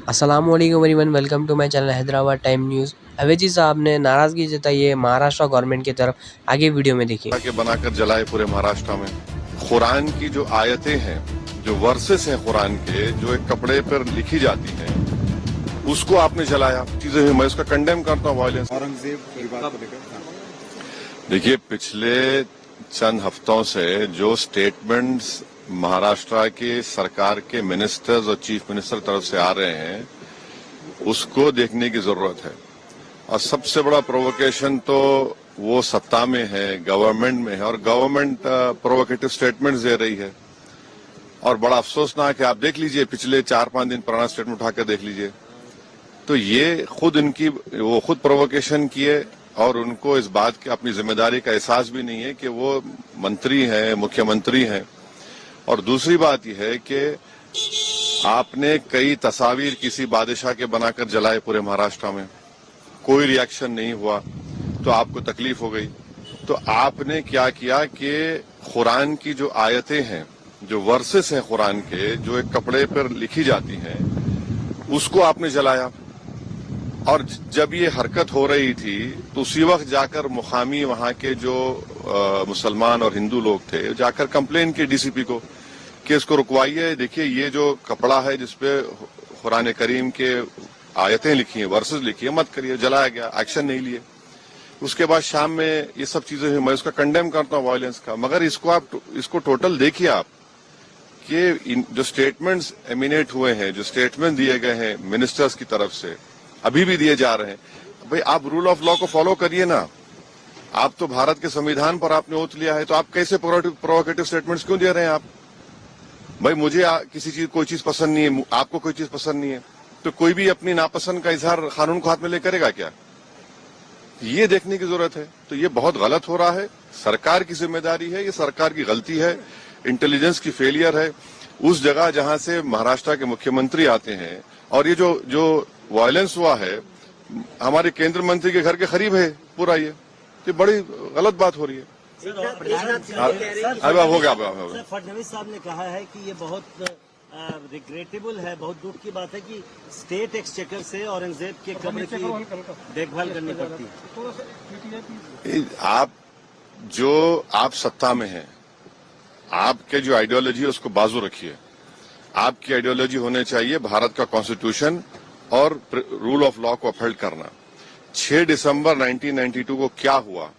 अस्सलामुअलैकुम everyone, welcome to my channel Hyderabad time news. Owaisi साहब ने नाराज़गी जताई है महाराष्ट्र गवर्नमेंट की तरफ। आगे वीडियो में देखिए। के बनाकर जलाए पूरे महाराष्ट्र में। कुरान की जो आयतें हैं, जो वर्सेस हैं कुरान के, जो एक कपड़े पर लिखी जाती हैं, उसको आपने जलाया। चीजें मैं उसका कंडेम करता हूँ वायलेंस। औरंगजेब परिवार को लेकर देखिए, पिछले चंद हफ्तों से जो स्टेटमेंट्स महाराष्ट्र के सरकार के मिनिस्टर्स और चीफ मिनिस्टर तरफ से आ रहे हैं, उसको देखने की जरूरत है। और सबसे बड़ा प्रोवोकेशन तो वो सत्ता में है, गवर्नमेंट में है, और गवर्नमेंट प्रोवोकेटिव स्टेटमेंट्स दे रही है। और बड़ा अफसोसनाक है, आप देख लीजिए पिछले 4-5 दिन पुराना स्टेटमेंट उठाकर देख लीजिए, तो ये वो खुद प्रोवोकेशन किए, और उनको इस बात की अपनी जिम्मेदारी का एहसास भी नहीं है कि वो मंत्री हैं, मुख्यमंत्री हैं। और दूसरी बात यह है कि आपने कई तस्वीर किसी बादशाह के बनाकर जलाए पूरे महाराष्ट्र में, कोई रिएक्शन नहीं हुआ, तो आपको तकलीफ हो गई। तो आपने क्या किया कि कुरान की जो आयतें हैं, जो वर्सेस हैं कुरान के, जो एक कपड़े पर लिखी जाती हैं, उसको आपने जलाया। और जब ये हरकत हो रही थी तो उसी वक्त जाकर मुकामी वहां के जो मुसलमान और हिंदू लोग थे, जाकर कंप्लेन की डीसीपी को कि इसको रुकवाइए। देखिए, ये जो कपड़ा है जिसपे कुरान करीम के आयतें लिखी हैं, वर्सेस लिखी है, मत करिए। जलाया गया, एक्शन नहीं लिए। उसके बाद शाम में ये सब चीजें हुई। मैं उसका कंडेम करता हूँ वायलेंस का, मगर इसको टोटल देखिए आप कि जो स्टेटमेंट्स एमिनेट हुए हैं, जो स्टेटमेंट दिए गए हैं मिनिस्टर्स की तरफ से, अभी भी दिए जा रहे हैं, भाई आप रूल ऑफ लॉ को फॉलो करिए ना। आप तो भारत के संविधान पर आपने ओथ लिया है, तो आप कैसे प्रोवोकेटिव स्टेटमेंट्स क्यों दे रहे हैं आप? भाई मुझे किसी चीज कोई चीज पसंद नहीं है, आपको कोई चीज पसंद नहीं है, तो कोई भी अपनी नापसंद का इजहार कानून को हाथ में ले करेगा क्या? ये देखने की जरूरत है। तो ये बहुत गलत हो रहा है, सरकार की जिम्मेदारी है, ये सरकार की गलती है, इंटेलिजेंस की फेलियर है। उस जगह जहां से महाराष्ट्र के मुख्यमंत्री आते हैं, और ये जो वायलेंस हुआ है हमारे केंद्रीय मंत्री के घर के करीब है पूरा, ये बड़ी गलत बात हो रही है। अब हो गया। फडणवीस साहब ने कहा है कि ये बहुत रिग्रेटेबल है, बहुत दुख की बात है कि स्टेट एक्सचेकर से औरंगजेब के कब्र की देखभाल करनी पड़ती है। आप सत्ता में हैं, आपके जो आइडियोलॉजी है उसको बाजू रखिए। आपकी आइडियोलॉजी होने चाहिए भारत का कॉन्स्टिट्यूशन और रूल ऑफ लॉ को अपहोल्ड करना। 6 दिसंबर 1992 को क्या हुआ,